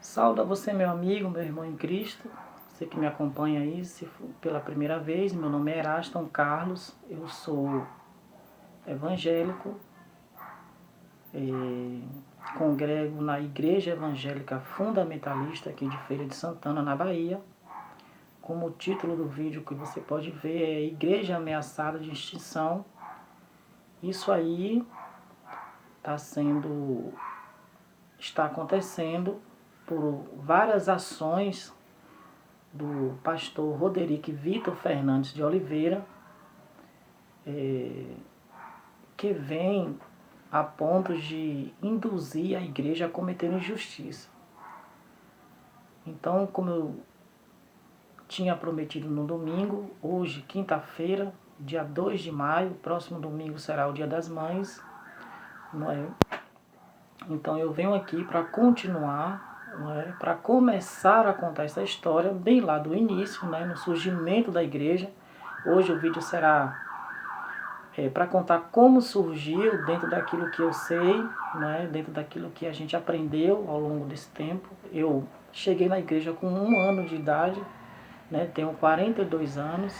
Saúde a você, meu amigo, meu irmão em Cristo, você que me acompanha aí, se for pela primeira vez. Meu nome é Eraston Carlos, eu sou evangélico, congrego na Igreja Evangélica Fundamentalista aqui de Feira de Santana, na Bahia. Como o título do vídeo que você pode ver é Igreja Ameaçada de Extinção. Isso aí está acontecendo por várias ações do pastor Roderick Vitor Fernandes de Oliveira, que vem a ponto de induzir a igreja a cometer injustiça. Então, como eu tinha prometido no domingo, hoje, quinta-feira, dia 2 de maio, próximo domingo será o Dia das Mães, não é? Então eu venho aqui para continuar, não é? Para começar a contar essa história bem lá do início, né? No surgimento da igreja. Hoje o vídeo será para contar como surgiu dentro daquilo que eu sei, né? Dentro daquilo que a gente aprendeu ao longo desse tempo. Eu cheguei na igreja com 1 ano de idade, né? Tenho 42 anos.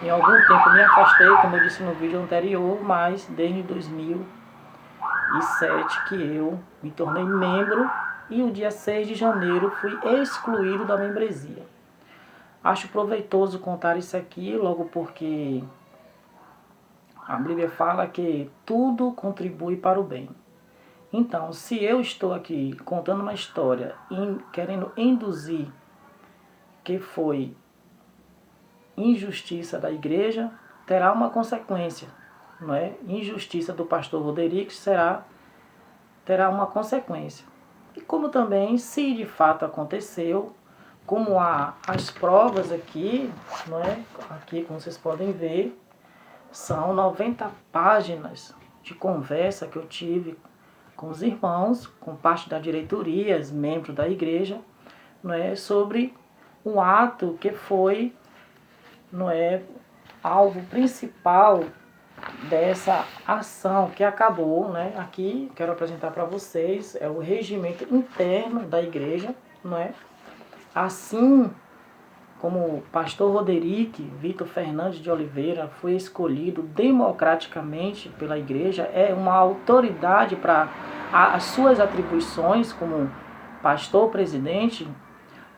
Em algum tempo me afastei, como eu disse no vídeo anterior, mas desde 2007 que eu me tornei membro e o dia 6 de janeiro fui excluído da membresia. Acho proveitoso contar isso aqui, logo porque a Bíblia fala que tudo contribui para o bem. Então, se eu estou aqui contando uma história querendo induzir que foi injustiça da igreja, terá uma consequência, não é? Injustiça do pastor Roderick terá uma consequência. E como também, se de fato aconteceu, como há as provas aqui, não é? Aqui, como vocês podem ver, são 90 páginas de conversa que eu tive com os irmãos, com parte da diretoria, os membros da igreja, não é? Sobre um ato que foi, não é, alvo principal dessa ação que acabou, né? Aqui quero apresentar para vocês é o regimento interno da igreja, não é? Assim como o pastor Roderick Vitor Fernandes de Oliveira foi escolhido democraticamente pela igreja, é uma autoridade para as suas atribuições como pastor presidente.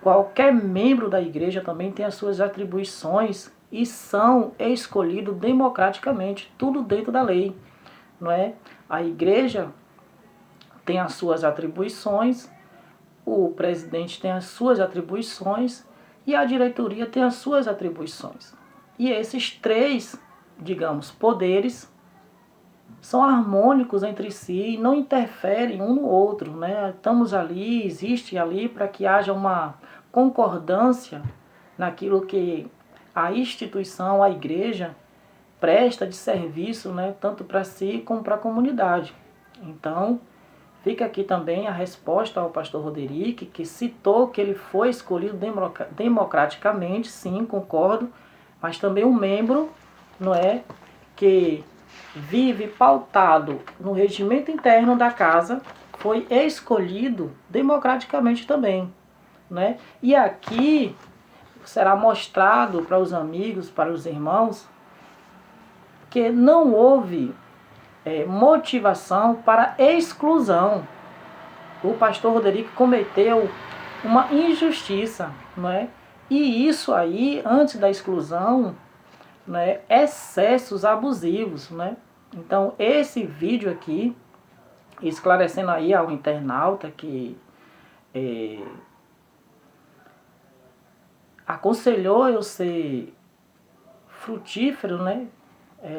Qualquer membro da igreja também tem as suas atribuições e são escolhidos democraticamente, tudo dentro da lei, não é? A igreja tem as suas atribuições, o presidente tem as suas atribuições e a diretoria tem as suas atribuições. E esses três, digamos, poderes são harmônicos entre si e não interferem um no outro, né? Estamos ali, existe ali para que haja uma concordância naquilo que a instituição, a igreja, presta de serviço, né? Tanto para si como para a comunidade. Então, fica aqui também a resposta ao pastor Roderick, que citou que ele foi escolhido democraticamente, sim, concordo, mas também um membro, não é, que vive pautado no regimento interno da casa, foi escolhido democraticamente também, né? E aqui será mostrado para os amigos, para os irmãos, que não houve motivação para exclusão. O pastor Roderick cometeu uma injustiça, não é? E isso aí, antes da exclusão, né, excessos abusivos, né? Então, esse vídeo aqui, esclarecendo aí ao internauta que aconselhou eu ser frutífero, né?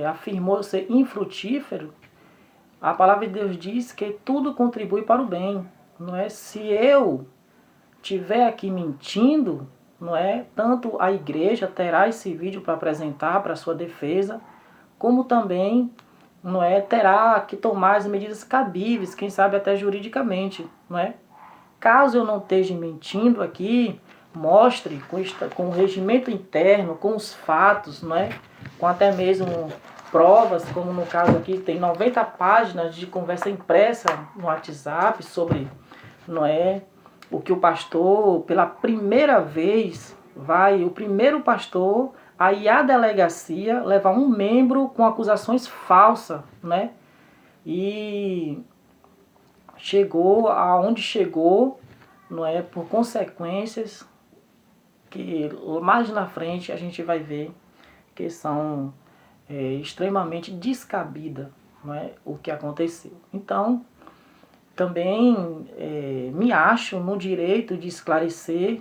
Afirmou eu ser infrutífero, a palavra de Deus diz que tudo contribui para o bem, não é? Se eu estiver aqui mentindo, não é? Tanto a igreja terá esse vídeo para apresentar para sua defesa, como também, não é, terá que tomar as medidas cabíveis, quem sabe até juridicamente, não é? Caso eu não esteja mentindo aqui, mostre com o regimento interno, com os fatos, não é? Com até mesmo provas, como no caso aqui tem 90 páginas de conversa impressa no WhatsApp sobre, não é, o que o pastor, pela primeira vez, o primeiro pastor a ir à delegacia levar um membro com acusações falsas, né? E chegou aonde chegou, não é, por consequências que mais na frente a gente vai ver que são extremamente descabidas, não é, o que aconteceu. Então, também me acho no direito de esclarecer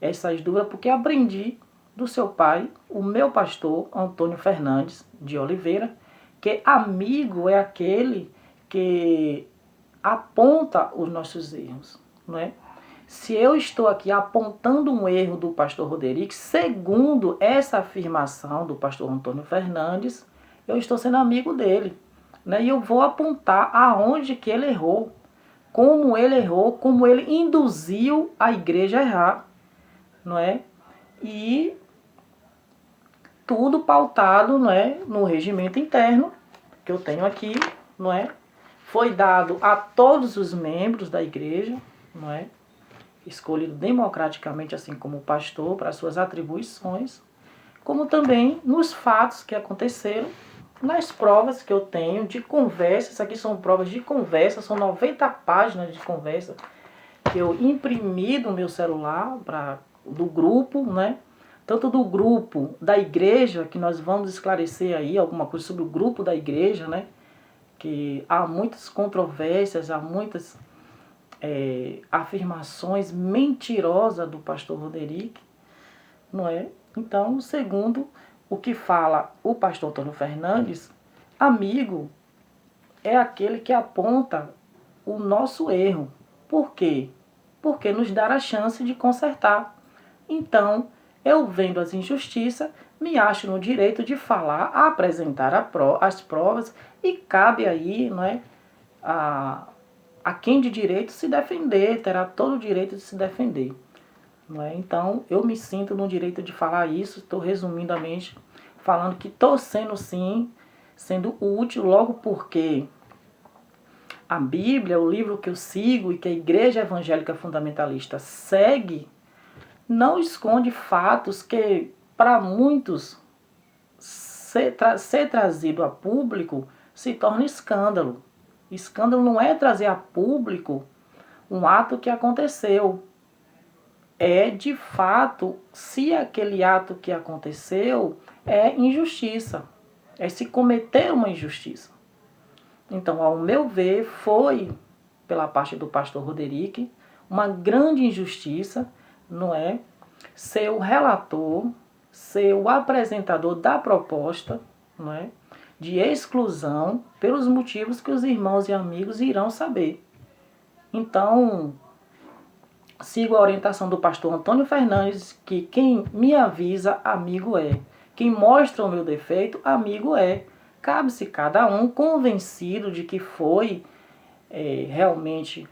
essas dúvidas, porque aprendi do seu pai, o meu pastor Antônio Fernandes de Oliveira, que amigo é aquele que aponta os nossos erros, não é? Se eu estou aqui apontando um erro do pastor Roderick, segundo essa afirmação do pastor Antônio Fernandes, eu estou sendo amigo dele, né? E eu vou apontar aonde que ele errou, como ele induziu a igreja a errar, não é? E tudo pautado, não é, no regimento interno que eu tenho aqui, não é? Foi dado a todos os membros da igreja, não é? Escolhido democraticamente, assim como o pastor, para suas atribuições, como também nos fatos que aconteceram, nas provas que eu tenho de conversa. Isso aqui são provas de conversa, são 90 páginas de conversa que eu imprimi no meu celular do grupo, né? Tanto do grupo da igreja, que nós vamos esclarecer aí alguma coisa sobre o grupo da igreja, né? Que há muitas controvérsias, há muitas afirmações mentirosas do pastor Roderick, não é? Então, segundo o que fala o pastor Antônio Fernandes, amigo é aquele que aponta o nosso erro. Por quê? Porque nos dá a chance de consertar. Então, eu vendo as injustiças, me acho no direito de falar, apresentar as provas, e cabe aí, não é, a quem de direito se defender, terá todo o direito de se defender. Não é? Então, eu me sinto no direito de falar isso, estou resumidamente falando que estou sendo sim, sendo útil, logo porque a Bíblia, o livro que eu sigo e que a Igreja Evangélica Fundamentalista segue, não esconde fatos que, para muitos, ser trazido a público se torna escândalo. Escândalo não é trazer a público um ato que aconteceu. É, de fato, se aquele ato que aconteceu é injustiça. É se cometer uma injustiça. Então, ao meu ver, foi, pela parte do pastor Roderick, uma grande injustiça, não é? Ser o relator, ser o apresentador da proposta, não é? De exclusão, pelos motivos que os irmãos e amigos irão saber. Então, sigo a orientação do pastor Antônio Fernandes, que quem me avisa, amigo é. Quem mostra o meu defeito, amigo é. Cabe-se cada um convencido de que foi realmente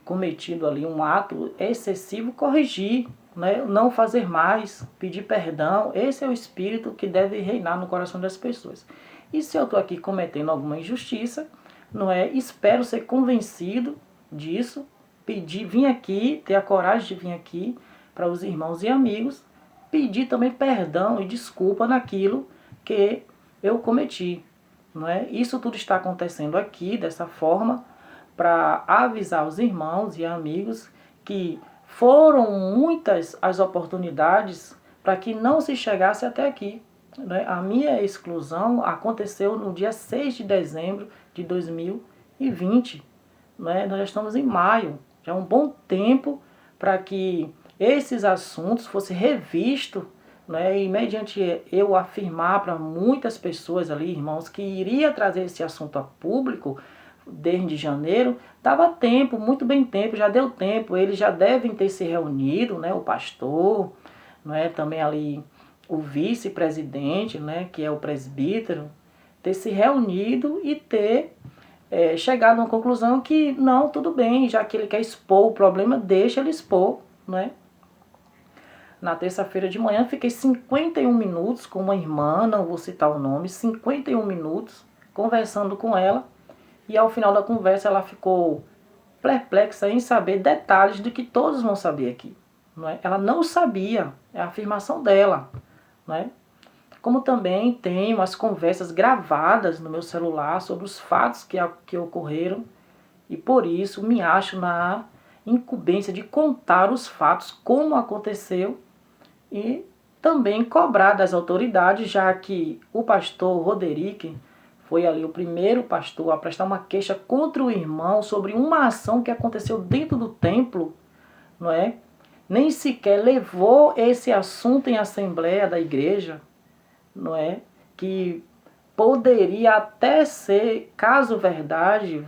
cometido ali um ato excessivo, corrigir, né? Não fazer mais, pedir perdão. Esse é o espírito que deve reinar no coração das pessoas. E se eu estou aqui cometendo alguma injustiça, não é? Espero ser convencido disso, vim aqui, ter a coragem de vir aqui para os irmãos e amigos, pedir também perdão e desculpa naquilo que eu cometi. Não é? Isso tudo está acontecendo aqui dessa forma para avisar os irmãos e amigos que foram muitas as oportunidades para que não se chegasse até aqui. Né? A minha exclusão aconteceu no dia 6 de dezembro de 2020. Né? Nós já estamos em maio, já é um bom tempo para que esses assuntos fossem revistos, né? E mediante eu afirmar para muitas pessoas ali, irmãos, que iria trazer esse assunto a público desde janeiro, dava tempo, muito bem tempo, já deu tempo, eles já devem ter se reunido, né? O pastor, não é? Também ali o vice-presidente, né? Que é o presbítero, ter se reunido e ter chegado a uma conclusão que não, tudo bem, já que ele quer expor o problema, deixa ele expor, né? Na terça-feira de manhã fiquei 51 minutos com uma irmã, não vou citar o nome, 51 minutos conversando com ela, e ao final da conversa ela ficou perplexa em saber detalhes do que todos vão saber aqui. Não é? Ela não sabia, é a afirmação dela. Não é? Como também tenho as conversas gravadas no meu celular sobre os fatos que ocorreram e por isso me acho na incumbência de contar os fatos como aconteceu e também cobrar das autoridades, já que o pastor Roderick foi ali o primeiro pastor a prestar uma queixa contra o irmão sobre uma ação que aconteceu dentro do templo, não é? Nem sequer levou esse assunto em assembleia da igreja, não é? Que poderia até ser, caso verdade,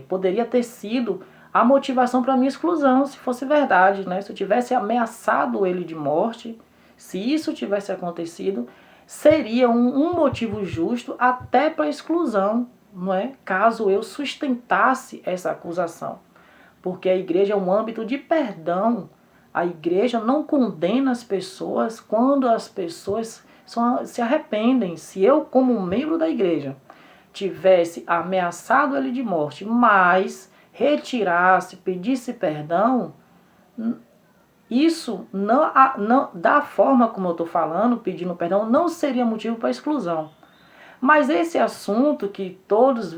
poderia ter sido a motivação para minha exclusão, se fosse verdade, né? Se eu tivesse ameaçado ele de morte, se isso tivesse acontecido, seria um motivo justo até para exclusão, não é? Caso eu sustentasse essa acusação. Porque a igreja é um âmbito de perdão. A igreja não condena as pessoas quando as pessoas se arrependem. Se eu, como membro da igreja, tivesse ameaçado ele de morte, mas retirasse, pedisse perdão, isso não da forma como eu estou falando, pedindo perdão, não seria motivo para exclusão. Mas esse assunto que todos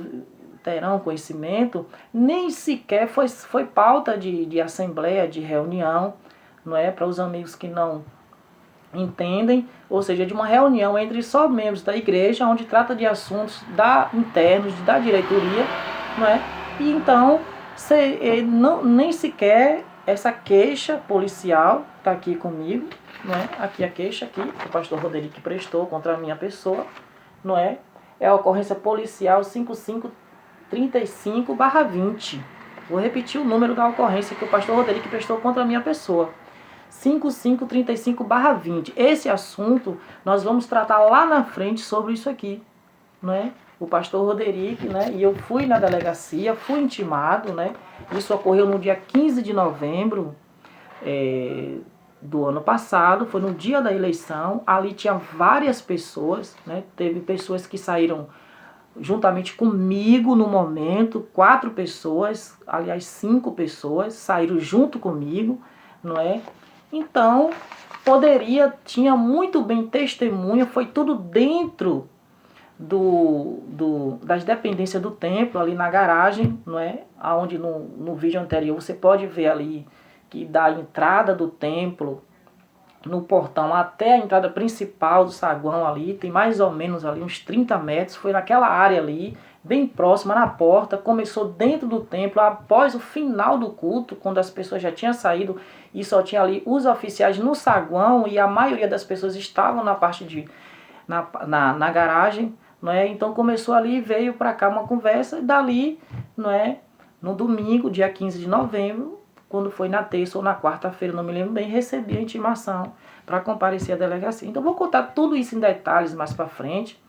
terão conhecimento, nem sequer foi pauta de assembleia, de reunião, não é? Para os amigos que não entendem, ou seja, de uma reunião entre só membros da igreja, onde trata de assuntos internos, da diretoria, não é? E então, nem sequer essa queixa policial está aqui comigo, não é? Aqui a queixa que o pastor Roderick prestou contra a minha pessoa, não é? É a ocorrência policial 5535/20. Vou repetir o número da ocorrência que o pastor Roderick prestou contra a minha pessoa. 5535/20. Esse assunto nós vamos tratar lá na frente sobre isso aqui, né? O pastor Roderick, né? E eu fui na delegacia, fui intimado, né? Isso ocorreu no dia 15 de novembro do ano passado, foi no dia da eleição. Ali tinha várias pessoas, né? Teve pessoas que saíram juntamente comigo no momento, 4 pessoas, aliás 5 pessoas saíram junto comigo, não é? Então, tinha muito bem testemunha, foi tudo dentro das dependências do templo, ali na garagem, não é? Onde no vídeo anterior você pode ver ali que da entrada do templo, no portão até a entrada principal do saguão ali, tem mais ou menos ali uns 30 metros, foi naquela área ali, bem próxima na porta, começou dentro do templo, após o final do culto, quando as pessoas já tinham saído e só tinha ali os oficiais no saguão e a maioria das pessoas estavam na parte na garagem, não é? Então começou ali, veio para cá uma conversa e dali, não é? No domingo, dia 15 de novembro, quando foi na terça ou na quarta-feira, não me lembro bem, recebi a intimação para comparecer à delegacia. Então vou contar tudo isso em detalhes mais para frente,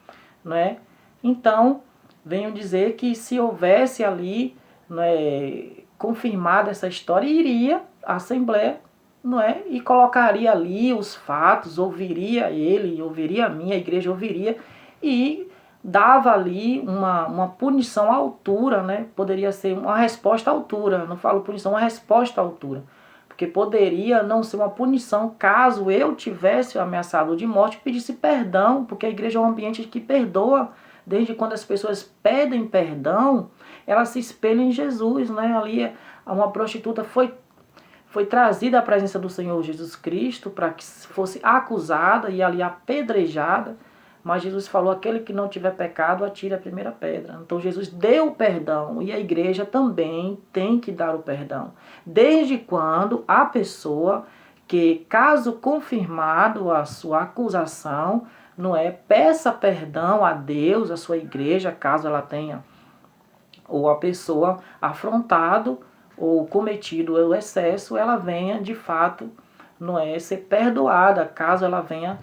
não é? Então, venho dizer que se houvesse ali, não é, confirmada essa história, iria à Assembleia, não é? E colocaria ali os fatos, ouviria ele, ouviria a minha, a igreja ouviria, e dava ali uma punição à altura, né? Poderia ser uma resposta à altura, não falo punição, uma resposta à altura. Porque poderia não ser uma punição caso eu tivesse ameaçado de morte e pedisse perdão, porque a igreja é um ambiente que perdoa. Desde quando as pessoas pedem perdão, elas se espelham em Jesus, né? Ali uma prostituta foi trazida à presença do Senhor Jesus Cristo para que fosse acusada e ali apedrejada. Mas Jesus falou, aquele que não tiver pecado, atire a primeira pedra. Então Jesus deu o perdão e a igreja também tem que dar o perdão. Desde quando a pessoa que, caso confirmado a sua acusação, não é, peça perdão a Deus, a sua igreja, caso ela tenha, ou a pessoa afrontado ou cometido o excesso, ela venha de fato, não é, ser perdoada, caso ela venha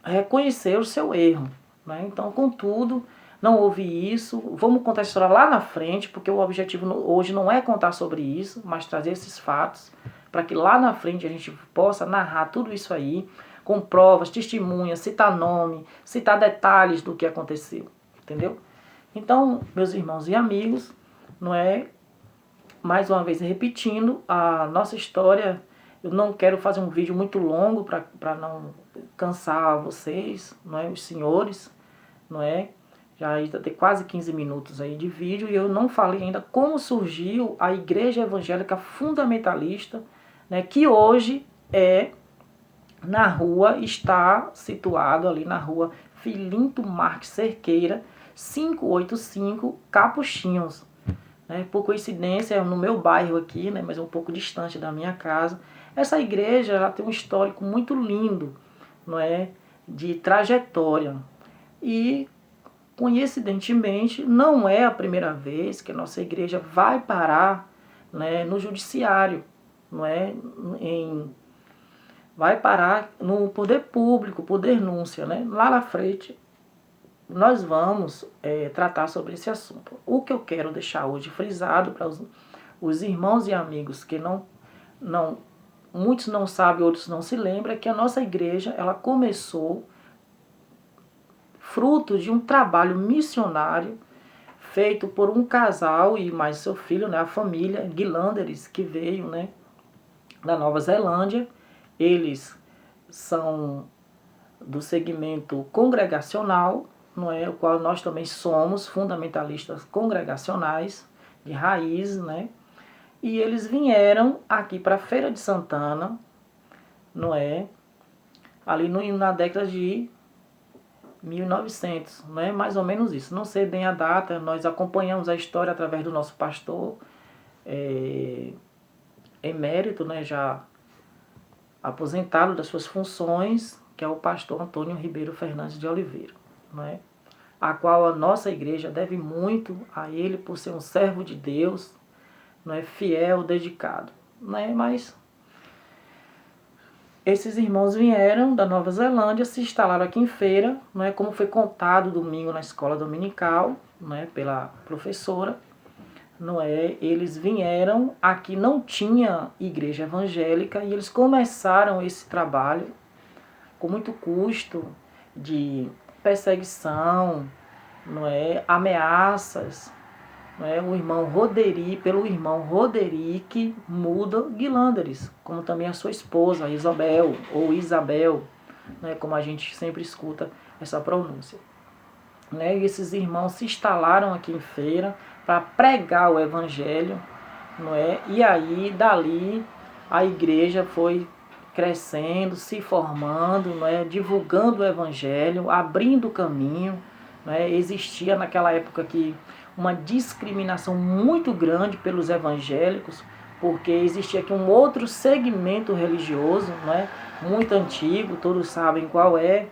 reconhecer o seu erro, né? Então, contudo, não houve isso. Vamos contar a história lá na frente, porque o objetivo hoje não é contar sobre isso, mas trazer esses fatos, para que lá na frente a gente possa narrar tudo isso aí, com provas, testemunhas, citar nome, citar detalhes do que aconteceu, entendeu? Então, meus irmãos e amigos, não é, mais uma vez repetindo, a nossa história, eu não quero fazer um vídeo muito longo para não cansar vocês, não é, os senhores, não é? Já tem quase 15 minutos aí de vídeo e eu não falei ainda como surgiu a Igreja Evangélica Fundamentalista, né, que hoje está situado ali na rua Filinto Marques Cerqueira, 585, Capuchinhos. Né? Por coincidência, é no meu bairro aqui, né, mas um pouco distante da minha casa. Essa igreja ela tem um histórico muito lindo, não é, de trajetória. E, coincidentemente, não é a primeira vez que a nossa igreja vai parar, né, no judiciário, não é, vai parar no poder público, por denúncia. Né? Lá na frente, nós vamos tratar sobre esse assunto. O que eu quero deixar hoje frisado para os irmãos e amigos que muitos não sabem, outros não se lembram, é que a nossa igreja ela começou fruto de um trabalho missionário feito por um casal e mais seu filho, né, a família Guilanderes, que veio, né, da Nova Zelândia. Eles são do segmento congregacional, não é, o qual nós também somos fundamentalistas congregacionais de raiz, né? E eles vieram aqui para a Feira de Santana, não é? Ali na década de 1900, não é? Mais ou menos isso. Não sei bem a data, nós acompanhamos a história através do nosso pastor emérito, né? Já aposentado das suas funções, que é o pastor Antônio Ribeiro Fernandes de Oliveira, não é? A qual a nossa igreja deve muito a ele por ser um servo de Deus, não é, fiel, dedicado, não é? Mas esses irmãos vieram da Nova Zelândia, se instalaram aqui em Feira, não é, como foi contado domingo na escola dominical, não é, pela professora, não é? Eles vieram aqui, não tinha igreja evangélica e eles começaram esse trabalho com muito custo de perseguição, não é, ameaças, não é, pelo irmão Roderick Muda Guilanderes, como também a sua esposa Isabel ou Isabel, né, como a gente sempre escuta essa pronúncia. Né, e esses irmãos se instalaram aqui em Feira para pregar o evangelho, não é? E aí dali a igreja foi crescendo, se formando, não é? Divulgando o evangelho, abrindo o caminho, não é? Existia naquela época aqui uma discriminação muito grande pelos evangélicos, porque existia aqui um outro segmento religioso, não é? Muito antigo, todos sabem qual é,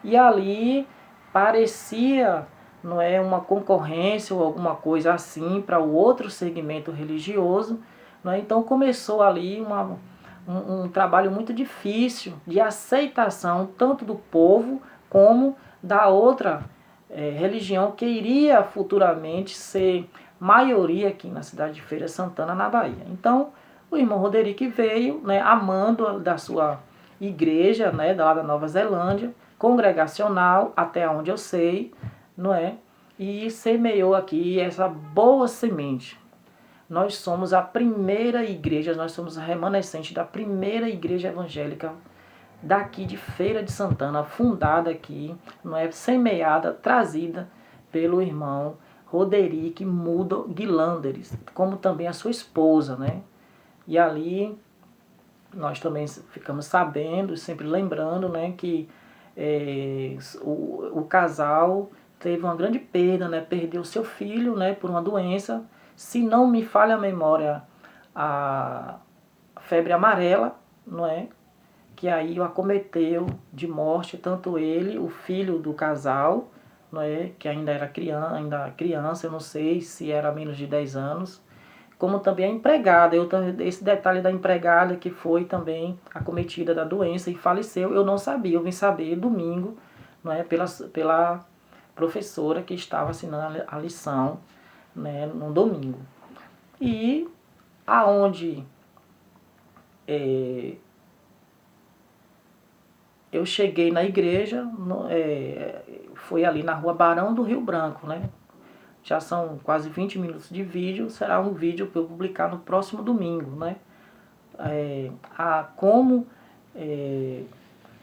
e ali parecia, não é, uma concorrência ou alguma coisa assim para o outro segmento religioso, não é? Então começou ali um trabalho muito difícil de aceitação tanto do povo como da outra religião que iria futuramente ser maioria aqui na cidade de Feira de Santana, na Bahia. Então o irmão Roderick veio, né, amando da sua igreja, né, lá da Nova Zelândia, congregacional, até onde eu sei, não é? E semeou aqui essa boa semente. Nós somos a primeira igreja, nós somos a remanescente da primeira igreja evangélica daqui de Feira de Santana, fundada aqui, não é, semeada, trazida pelo irmão Roderick Mudo Guilanderes, como também a sua esposa, né? E ali nós também ficamos sabendo, sempre lembrando, né, que o casal teve uma grande perda, né, perdeu seu filho, né, por uma doença, se não me falha a memória, a febre amarela, não é, que aí o acometeu de morte, tanto ele, o filho do casal, não é, que ainda criança, eu não sei se era menos de 10 anos, como também a empregada. Esse detalhe da empregada que foi também acometida da doença e faleceu, eu não sabia, eu vim saber domingo, não é, pela professora que estava assinando a lição, né, no domingo. E aonde eu cheguei na igreja, foi ali na rua Barão do Rio Branco, né? já são quase 20 minutos de vídeo, será um vídeo para eu publicar no próximo domingo, né? Como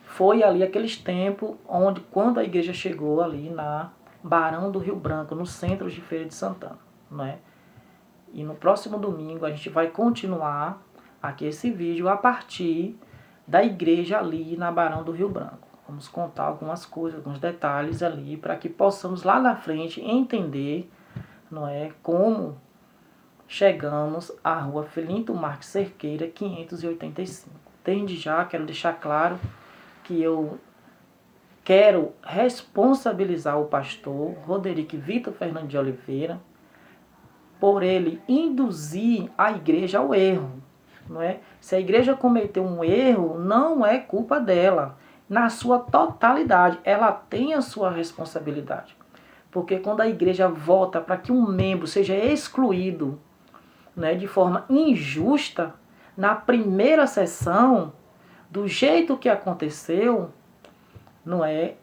foi ali aqueles tempos onde, quando a igreja chegou ali na Barão do Rio Branco, no centro de Feira de Santana, né? E no próximo domingo a gente vai continuar aqui esse vídeo a partir da igreja ali na Barão do Rio Branco. Vamos contar algumas coisas, alguns detalhes ali, para que possamos lá na frente entender, não é, como chegamos à rua Felinto Marques Cerqueira, 585. Desde já quero deixar claro que eu quero responsabilizar o pastor Roderick Vitor Fernandes de Oliveira por ele induzir a igreja ao erro. Não é? Se a igreja cometeu um erro, não é culpa dela. Na sua totalidade, ela tem a sua responsabilidade. Porque quando a igreja volta para que um membro seja excluído, né, de forma injusta, na primeira sessão, do jeito que aconteceu, não é,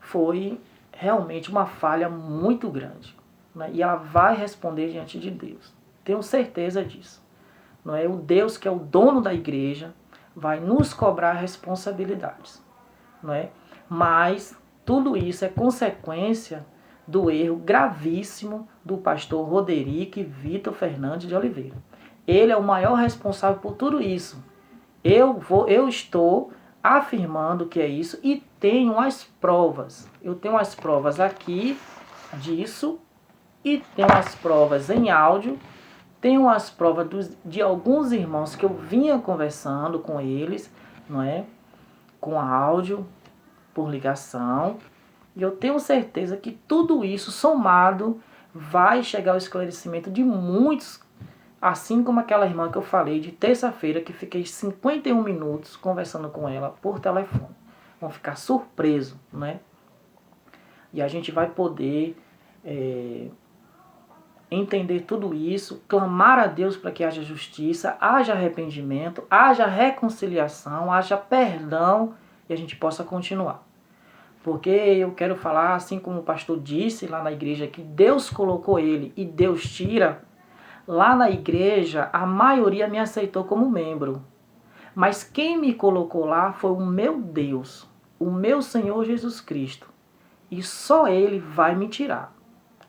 foi realmente uma falha muito grande. Né? E ela vai responder diante de Deus. Tenho certeza disso. Não é? O Deus que é o dono da igreja vai nos cobrar responsabilidades. Não é? Mas tudo isso é consequência do erro gravíssimo do pastor Roderick Vitor Fernandes de Oliveira. Ele é o maior responsável por tudo isso. Eu estou afirmando que é isso e tenho as provas. Eu tenho as provas aqui disso e tenho as provas em áudio. Tenho as provas de alguns irmãos que eu vinha conversando com eles, não é? Com áudio, por ligação. E eu tenho certeza que tudo isso somado vai chegar ao esclarecimento de muitos, assim como aquela irmã que eu falei de terça-feira, que fiquei 51 minutos conversando com ela por telefone. Vão ficar surpresos, né? E a gente vai poder entender tudo isso, clamar a Deus para que haja justiça, haja arrependimento, haja reconciliação, haja perdão e a gente possa continuar. Porque eu quero falar, assim como o pastor disse lá na igreja, que Deus colocou ele e Deus tira. Lá na igreja, a maioria me aceitou como membro. Mas quem me colocou lá foi o meu Deus, o meu Senhor Jesus Cristo. E só Ele vai me tirar,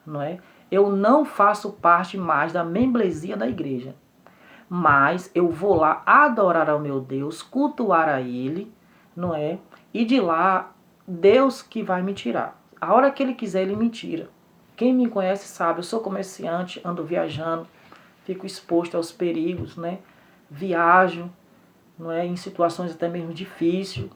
não é? Eu não faço parte mais da membresia da igreja. Mas eu vou lá adorar ao meu Deus, cultuar a Ele, não é? E de lá, Deus que vai me tirar. A hora que Ele quiser, Ele me tira. Quem me conhece sabe, eu sou comerciante, ando viajando, fico exposto aos perigos, né? Viajo, não é? Em situações até mesmo difíceis.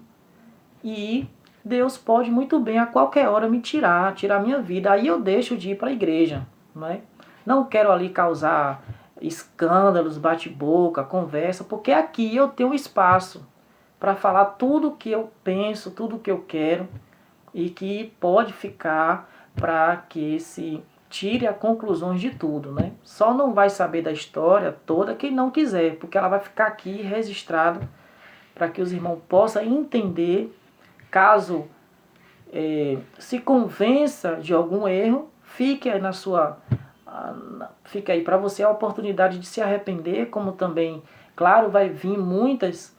E Deus pode muito bem a qualquer hora me tirar minha vida. Aí eu deixo de ir para a igreja, não é? Não quero ali causar escândalos, bate-boca, conversa, porque aqui eu tenho espaço para falar tudo o que eu penso, tudo o que eu quero e que pode ficar para que se tire as conclusões de tudo, né? Só não vai saber da história toda quem não quiser, porque ela vai ficar aqui registrada para que os irmãos possam entender. Caso se convença de algum erro, fique aí fica aí para você a oportunidade de se arrepender, como também, claro, vai vir muitos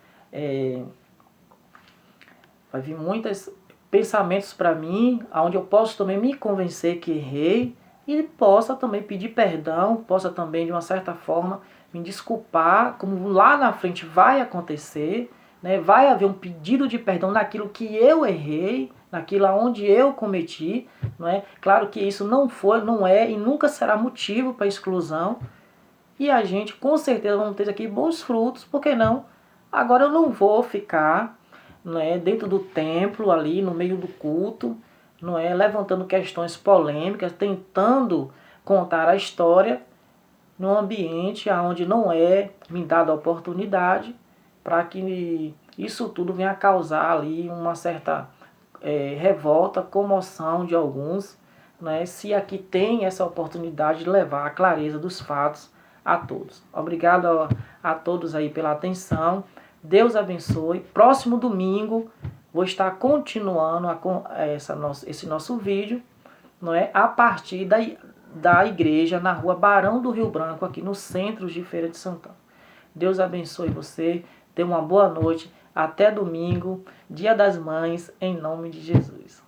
pensamentos para mim, onde eu posso também me convencer que errei e possa também pedir perdão, possa também de uma certa forma me desculpar, como lá na frente vai acontecer, né? Vai haver um pedido de perdão naquilo que eu errei, naquilo onde eu cometi, não é? Claro que isso não é e nunca será motivo para exclusão. E a gente com certeza vamos ter aqui bons frutos, por que não? Agora eu não vou ficar, não é, dentro do templo ali, no meio do culto, não é, levantando questões polêmicas, tentando contar a história num ambiente onde não é me dada a oportunidade para que isso tudo venha a causar ali uma certa revolta, comoção de alguns, né, se aqui tem essa oportunidade de levar a clareza dos fatos a todos. Obrigado a todos aí pela atenção. Deus abençoe. Próximo domingo vou estar continuando esse nosso vídeo, não é, a partir da igreja na rua Barão do Rio Branco, aqui no centro de Feira de Santana. Deus abençoe você, tenha uma boa noite, até domingo, Dia das Mães, em nome de Jesus.